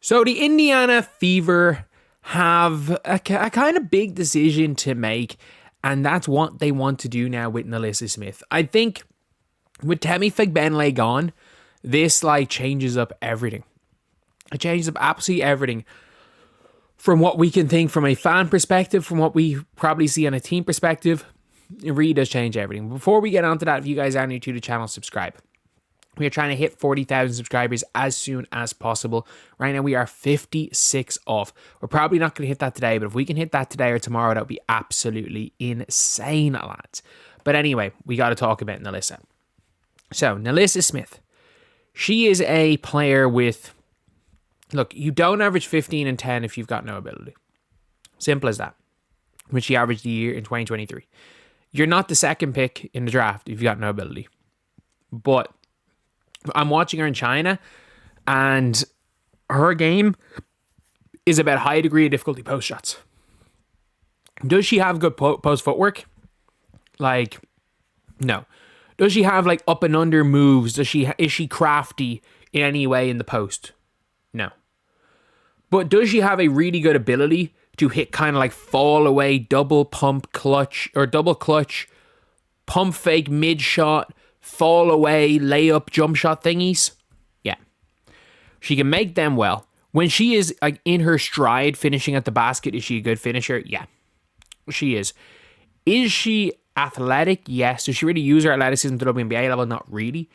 So the Indiana Fever have a kind of big decision to make, and that's what they want to do now with Nalyssa Smith. I think with Temi Fagbenle gone, this changes up everything. It changes up absolutely everything from what we can think from a fan perspective, from what we probably see on a team perspective. It really does change everything. Before we get on to that, if you guys are new to the channel, subscribe. We are trying to hit 40,000 subscribers as soon as possible. Right now, we are 56 off. We're probably not going to hit that today, but if we can hit that today or tomorrow, that would be absolutely insane, lads. But anyway, we got to talk about Nalyssa. So, Nalyssa Smith. She is a player with... Look, you don't average 15 and 10 if you've got no ability. Simple as that. When she averaged a year in 2023. You're not the second pick in the draft if you've got no ability. But I'm watching her in China, and her game is about high degree of difficulty post shots. Does she have good post footwork? No. Does she have up and under moves? Is she crafty in any way in the post? No. But does she have a really good ability to hit kind of fall away, double pump clutch, or double clutch, pump fake mid shot, fall away, layup, jump shot thingies? Yeah. She can make them well. When she is in her stride finishing at the basket, is she a good finisher? Yeah. She is. Is she athletic? Yes. Does she really use her athleticism to the WNBA level? Not really.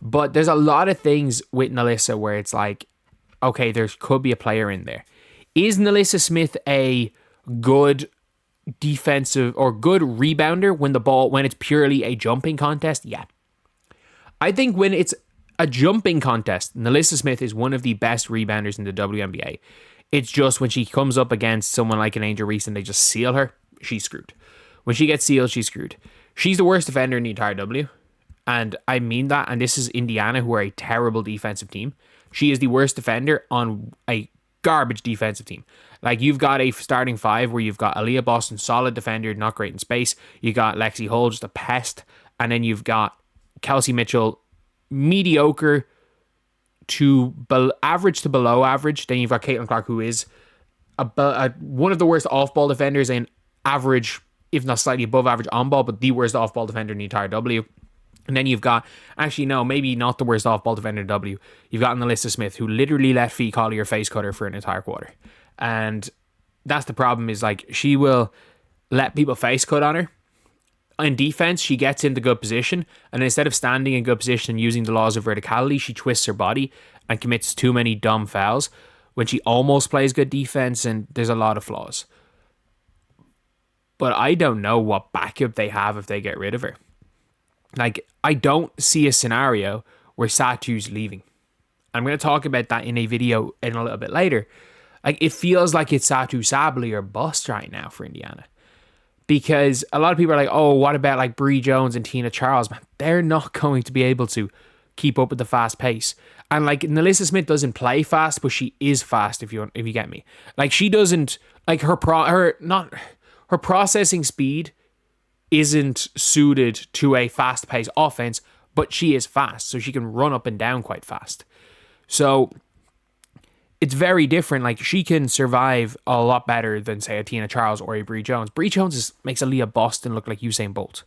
But there's a lot of things with Nalyssa where it's okay, there could be a player in there. Is Nalyssa Smith a good defensive or good rebounder when it's purely a jumping contest? Yeah. I think when it's a jumping contest, Nalyssa Smith is one of the best rebounders in the WNBA. It's just when she comes up against someone like an Angel Reese and they just seal her, she's screwed. When she gets sealed, she's screwed. She's the worst defender in the entire W. And I mean that. And this is Indiana, who are a terrible defensive team. She is the worst defender on a garbage defensive team. You've got a starting five where you've got Aaliyah Boston, solid defender, not great in space. You got Lexi Hull, just a pest. And then you've got Kelsey Mitchell, mediocre to average to below average. Then you've got Caitlin Clark, who is one of the worst off-ball defenders, and average, if not slightly above average on-ball, but the worst off-ball defender in the entire W. And then you've got, actually no, maybe not the worst off-ball defender in W. You've got Nalyssa Smith, who literally let Fee Collier face cutter for an entire quarter. And that's the problem, is she will let people face cut on her. In defense, she gets into good position, and instead of standing in good position and using the laws of verticality, she twists her body and commits too many dumb fouls when she almost plays good defense, and there's a lot of flaws. But I don't know what backup they have if they get rid of her. I don't see a scenario where Satu's leaving. I'm going to talk about that in a video in a little bit later. It feels like it's Satu Sabally or bust right now for Indiana. Because a lot of people are oh, what about Bree Jones and Tina Charles? Man, they're not going to be able to keep up with the fast pace. And Nalyssa Smith doesn't play fast, but she is fast, if you get me. She doesn't, her processing speed isn't suited to a fast-paced offense, but she is fast, so she can run up and down quite fast. So it's very different. She can survive a lot better than, say, a Tina Charles or a Bree Jones. Bree Jones makes Aaliyah Boston look like Usain Bolt.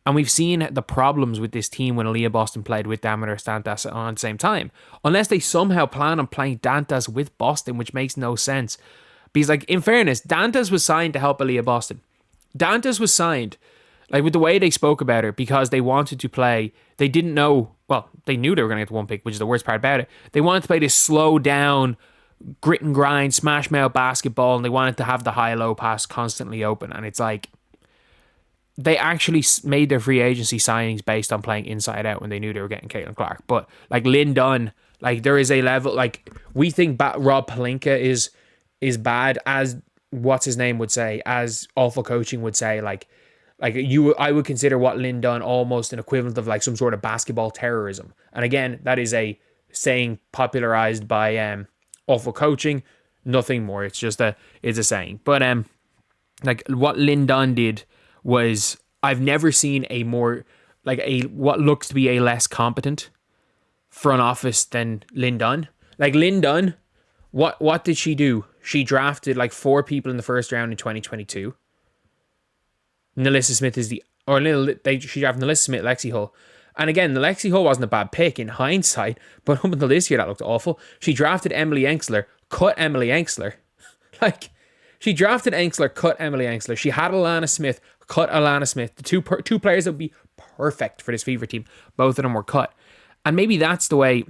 And we've seen the problems with this team when Aaliyah Boston played with Damaris Dantas on the same time. Unless they somehow plan on playing Dantas with Boston, which makes no sense. Because, in fairness, Dantas was signed to help Aaliyah Boston. Dantas was signed, with the way they spoke about her, because they wanted to play, they didn't know, well, they knew they were going to get the one pick, which is the worst part about it. They wanted to play this slow down, grit and grind, smash mouth basketball, and they wanted to have the high-low pass constantly open. And it's they actually made their free agency signings based on playing inside out when they knew they were getting Caitlin Clark. But, Lynn Dunn, there is a level, we think Rob Pelinka is bad, as what's his name would say, as awful coaching would say, I would consider what Lynn Dunn almost an equivalent of some sort of basketball terrorism. And again, that is a saying popularized by awful coaching, nothing more. It's just it's a saying. But what Lynn Dunn did was, I've never seen a more what looks to be a less competent front office than Lynn Dunn. Lynn Dunn What did she do? She drafted like 4 people in the first round in 2022. Nalyssa Smith is she drafted Nalyssa Smith, Lexi Hull. And again, the Lexi Hull wasn't a bad pick in hindsight, but up until this year, that looked awful. She drafted Emily Engsler, cut Emily Engsler. Like, she drafted Engsler, cut Emily Engsler. She had Alana Smith, cut Alana Smith. The two players that would be perfect for this Fever team, both of them were cut. And maybe that's the way,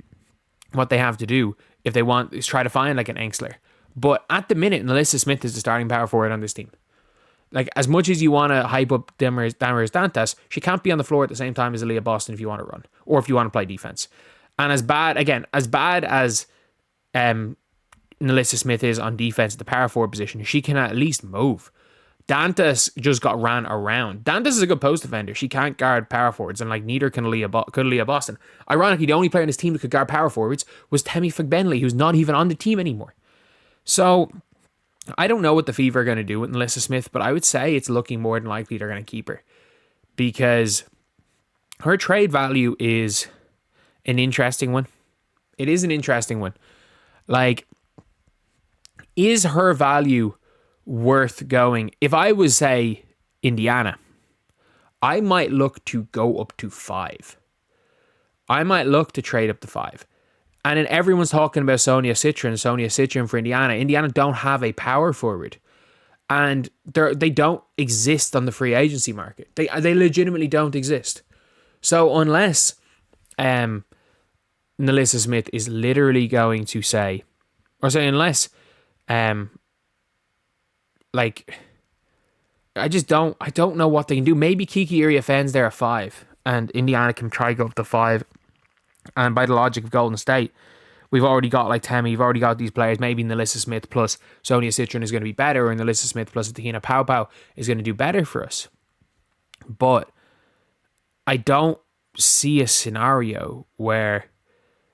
what they have to do if they want, is try to find like an Engsler. But at the minute, Nalyssa Smith is the starting power forward on this team. Like, as much as you want to hype up Damaris Dantas, she can't be on the floor at the same time as Aaliyah Boston if you want to run, or if you want to play defense. And as bad as Nalyssa Smith is on defense at the power forward position, she can at least move. Dantas just got ran around. Dantas is a good post defender. She can't guard power forwards, and like neither could Aaliyah Boston. Ironically, the only player in this team that could guard power forwards was Temi Fagbenle, who's not even on the team anymore. So I don't know what the Fever are going to do with Nalyssa Smith, but I would say it's looking more than likely they're going to keep her, because her trade value is an interesting one. It is an interesting one. Like, is her value worth going? If I was, say, Indiana, I might look to go up to 5. I might look to trade up to 5. And then everyone's talking about Sonia Citron for Indiana. Indiana don't have a power forward. And they don't exist on the free agency market. They legitimately don't exist. So unless Nalyssa Smith is literally going to say, unless like, I don't know what they can do. Maybe Kiki Iriafen's there at 5 and Indiana can try go up to 5. And by the logic of Golden State, we've already got like Temi, you've already got these players. Maybe Nalyssa Smith plus Sonia Citron is going to be better, or Nalyssa Smith plus Tahina Pau is going to do better for us. But I don't see a scenario where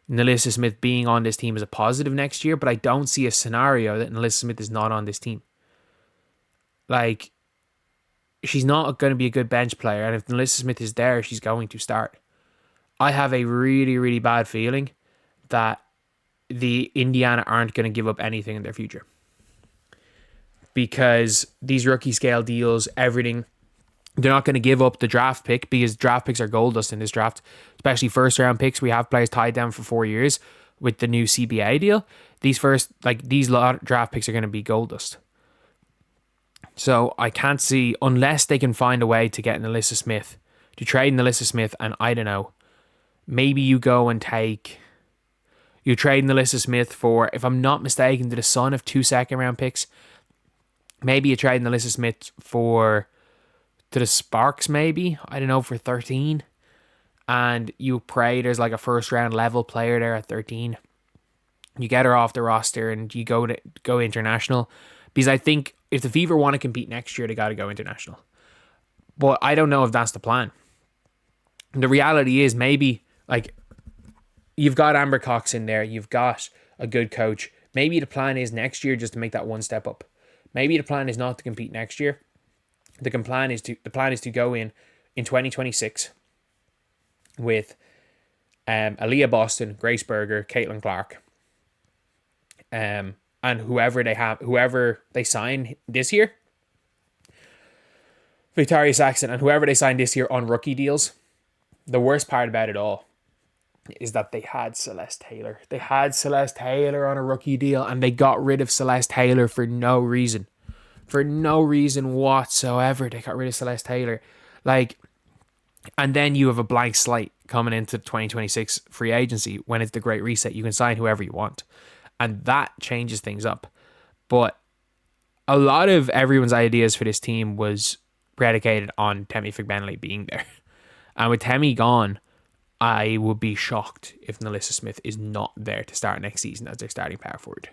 Nalyssa Smith being on this team is a positive next year, but I don't see a scenario that Nalyssa Smith is not on this team. Like, she's not going to be a good bench player, and if Nalyssa Smith is there, she's going to start. I have a really, really bad feeling that the Indiana aren't going to give up anything in their future, because these rookie scale deals, everything, they're not going to give up the draft pick, because draft picks are gold dust in this draft, especially first round picks. We have players tied down for 4 years with the new CBA deal. These draft picks are going to be gold dust. So I can't see, unless they can find a way to get Nalyssa Smith, to trade Nalyssa Smith, and I don't know, maybe you go and you trade Nalyssa Smith for, if I'm not mistaken, to the Sun of 2 second round picks. Maybe you trade Nalyssa Smith to the Sparks, maybe, I don't know, for 13. And you pray there's like a first round level player there at 13. You get her off the roster and you go international. Because I think if the Fever want to compete next year, they got to go international. But I don't know if that's the plan. The reality is, maybe, like, you've got Amber Cox in there, you've got a good coach. Maybe the plan is next year just to make that one step up. Maybe the plan is not to compete next year. The plan is to go in 2026 with Aaliyah Boston, Grace Berger, Caitlin Clark, and whoever they sign this year, Victoria Saxon, and whoever they sign this year on rookie deals. The worst part about it all is that they had Celeste Taylor. They had Celeste Taylor on a rookie deal, and they got rid of Celeste Taylor for no reason. For no reason whatsoever, they got rid of Celeste Taylor. Like, and then you have a blank slate coming into 2026 free agency when it's the Great Reset. You can sign whoever you want. And that changes things up. But a lot of everyone's ideas for this team was predicated on Temi Fagbenle being there. And with Temi gone, I would be shocked if Nalyssa Smith is not there to start next season as their starting power forward.